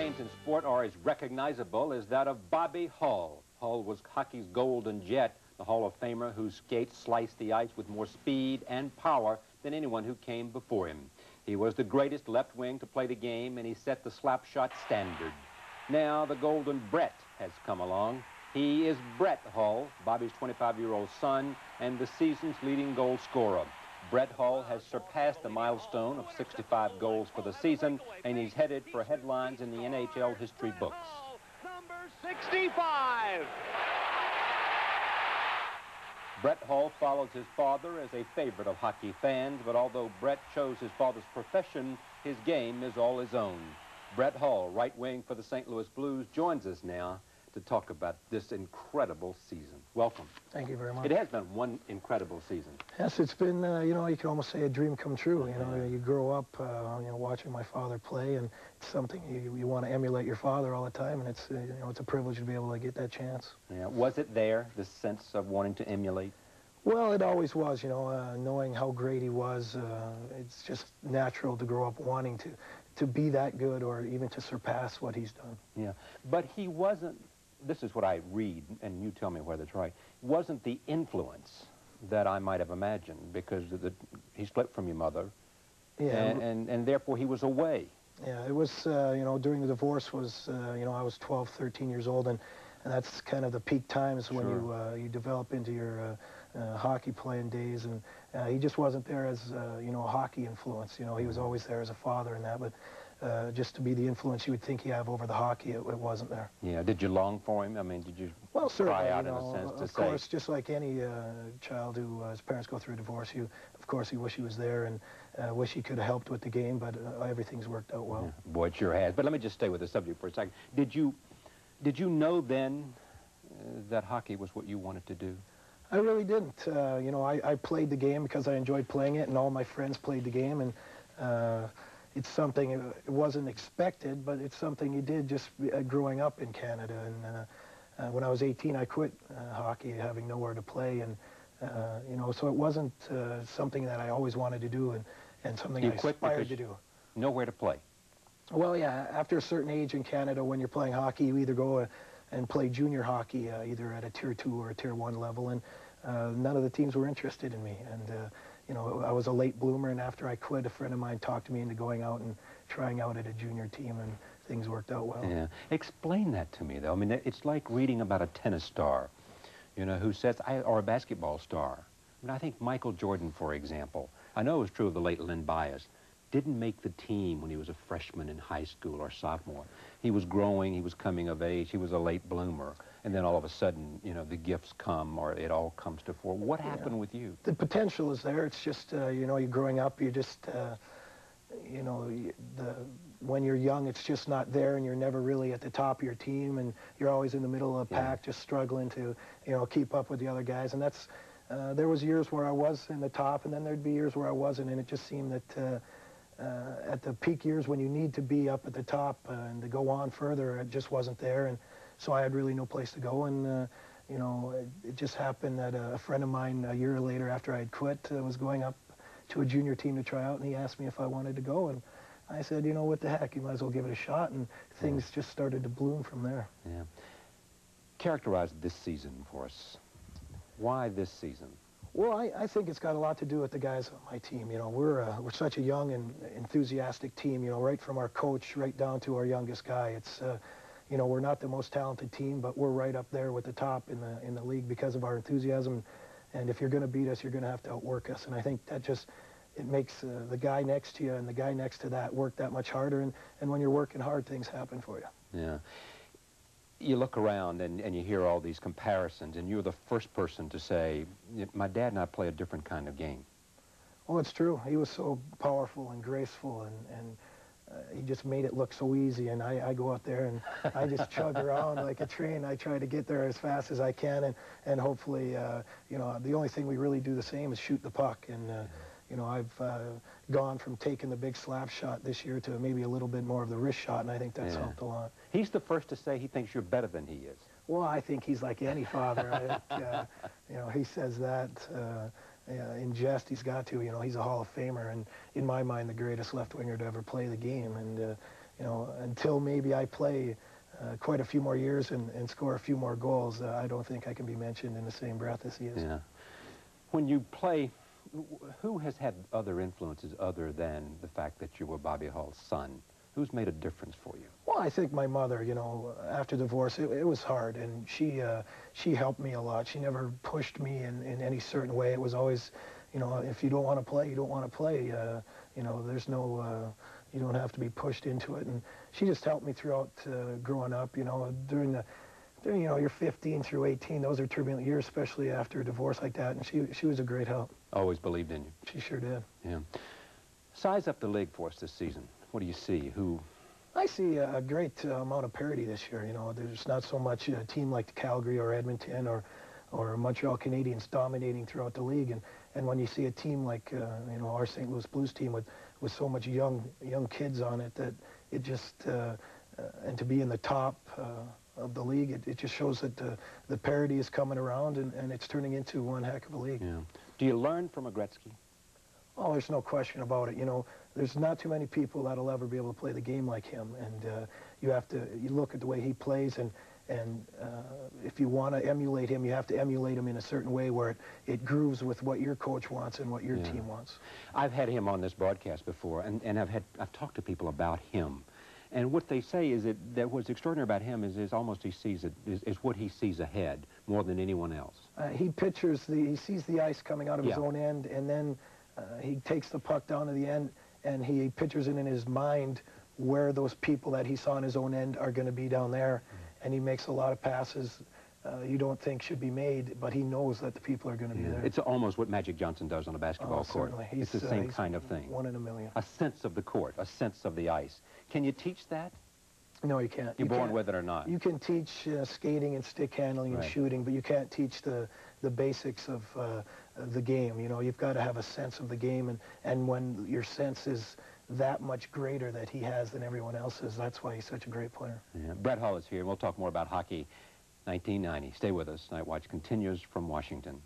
names in sport are as recognizable as that of Bobby Hull. Hull was hockey's golden jet, the Hall of Famer whose skates sliced the ice with more speed and power than anyone who came before him. He was the greatest left wing to play the game, and he set the slap shot standard. Now the golden Brett has come along. He is Brett Hull, Bobby's 25-year-old son, and the season's leading goal scorer. Brett Hull has surpassed the milestone of 65 goals for the season, and he's headed for headlines in the NHL history books. Number 65. Brett Hull follows his father as a favorite of hockey fans, but although Brett chose his father's profession, his game is all his own. Brett Hull, right wing for the St. Louis Blues, joins us now to talk about this incredible season. Welcome. Thank you very much. It has been one incredible season. Yes, it's been, you know, you can almost say a dream come true. You know, you grow up, you know, watching my father play, and it's something you want to emulate your father all the time, and it's, you know, it's a privilege to be able to get that chance. Yeah. Was it there, this sense of wanting to emulate? Well, it always was, you know, knowing how great he was. It's just natural to grow up wanting to be that good or even to surpass what he's done. Yeah, but he wasn't, this is what I read, and you tell me whether it's right, wasn't the influence that I might have imagined, because he split from your mother, yeah, and therefore he was away. Yeah, it was, you know, during the divorce was, you know, I was 12, 13 years old, and that's kind of the peak times when you develop into your hockey playing days, and he just wasn't there as, you know, a hockey influence. You know, he was always there as a father and that, but just to be the influence you would think you have over the hockey, it wasn't there. Yeah, did you long for him? I mean, did you cry out you know, in a sense to of course, just like any child who, his parents go through a divorce, of course, you wish he was there and wish he could have helped with the game, but everything's worked out well. Yeah, boy, it sure has. But let me just stay with the subject for a second. Did you know then that hockey was what you wanted to do? I really didn't. You know, I played the game because I enjoyed playing it, and all my friends played the game, and it's something, it wasn't expected, but it's something you did just growing up in Canada. And when I was 18, I quit hockey, having nowhere to play, and you know, so it wasn't something that I always wanted to do, and something I aspired to do. Nowhere to play. Well, yeah, after a certain age in Canada, when you're playing hockey, you either go and play junior hockey, either at a Tier 2 or a Tier 1 level, and none of the teams were interested in me. And you know, I was a late bloomer, and after I quit, a friend of mine talked me into going out and trying out at a junior team, and things worked out well. Yeah. Explain that to me, though. I mean, it's like reading about a tennis star, you know, who says, or a basketball star. I mean, I think Michael Jordan, for example, I know it was true of the late Lynn Bias, didn't make the team when he was a freshman in high school or sophomore. He was growing, he was coming of age, he was a late bloomer, and then all of a sudden, you know, the gifts come, or it all comes to fore. What happened with you? The potential is there. It's just, you know, you're growing up, you just, you know, when you're young, it's just not there, and you're never really at the top of your team, and you're always in the middle of the pack, just struggling to, you know, keep up with the other guys. And that's, there was years where I was in the top, and then there'd be years where I wasn't, and it just seemed that at the peak years when you need to be up at the top and to go on further, it just wasn't there, and so I had really no place to go. And you know, it just happened that a friend of mine a year later, after I had quit, was going up to a junior team to try out, and he asked me if I wanted to go, and I said, you know, what the heck, you might as well give it a shot, and things just started to bloom from there. Yeah. Characterize this season for us. Why this season? Well, I think it's got a lot to do with the guys on my team. You know, we're such a young and enthusiastic team, you know, right from our coach right down to our youngest guy. It's, you know, we're not the most talented team, but we're right up there with the top in the league because of our enthusiasm. And if you're going to beat us, you're going to have to outwork us. And I think that just, it makes the guy next to you and the guy next to that work that much harder. And when you're working hard, things happen for you. Yeah. You look around and you hear all these comparisons, and you're the first person to say, my dad and I play a different kind of game. Oh, it's true. He was so powerful and graceful, and he just made it look so easy, and I go out there and I just chug around like a train. I try to get there as fast as I can, and hopefully, you know, the only thing we really do the same is shoot the puck. And you know, I've gone from taking the big slap shot this year to maybe a little bit more of the wrist shot, and I think that's helped a lot. He's the first to say he thinks you're better than he is. Well, I think he's like any father. I think, you know, he says that in jest. He's got to. You know, he's a Hall of Famer, and in my mind, the greatest left winger to ever play the game. And until maybe I play quite a few more years and score a few more goals, I don't think I can be mentioned in the same breath as he is. Yeah. When you play, who has had other influences other than the fact that you were Bobby Hull's son? Who's made a difference for you? Well, I think my mother, after divorce, it was hard, and she helped me a lot. She never pushed me in any certain way. It was always, if you don't want to play, you don't want to play. There's no, you don't have to be pushed into it. And she just helped me throughout growing up, during you're 15 through 18, those are turbulent years, especially after a divorce like that, and she was a great help. Always believed in you. She sure did. Yeah. Size up the league for us this season. What do you see? Who? I see a great amount of parity this year. There's not so much a team like Calgary or Edmonton or Montreal Canadiens dominating throughout the league. And when you see a team like, our St. Louis Blues team with so much young kids on it, that it just, and to be in the top of the league, it just shows that the parity is coming around and it's turning into one heck of a league. Yeah. Do you learn from a Gretzky? Oh, there's no question about it. There's not too many people that'll ever be able to play the game like him, and you look at the way he plays, and if you want to emulate him, you have to emulate him in a certain way where it grooves with what your coach wants and what your team wants. I've had him on this broadcast before, and I've talked to people about him, and what they say is that what's extraordinary about him is almost he sees it is what he sees ahead more than anyone else. He sees the ice coming out of his own end, and then he takes the puck down to the end, and he pictures it in his mind where those people that he saw in his own end are going to be down there, and he makes a lot of passes you don't think should be made, but he knows that the people are going to be there. It's almost what Magic Johnson does on a basketball court. Certainly. It's the same kind of thing. One in a million. A sense of the court, a sense of the ice. Can you teach that? No, you can't. You're born with it or not? You can teach skating and stick handling and shooting, but you can't teach the basics of the game. You've got to have a sense of the game, and when your sense is that much greater that he has than everyone else's, that's why he's such a great player. Yeah. Brett Hull is here, and we'll talk more about hockey 1990. Stay with us. Night Watch continues from Washington.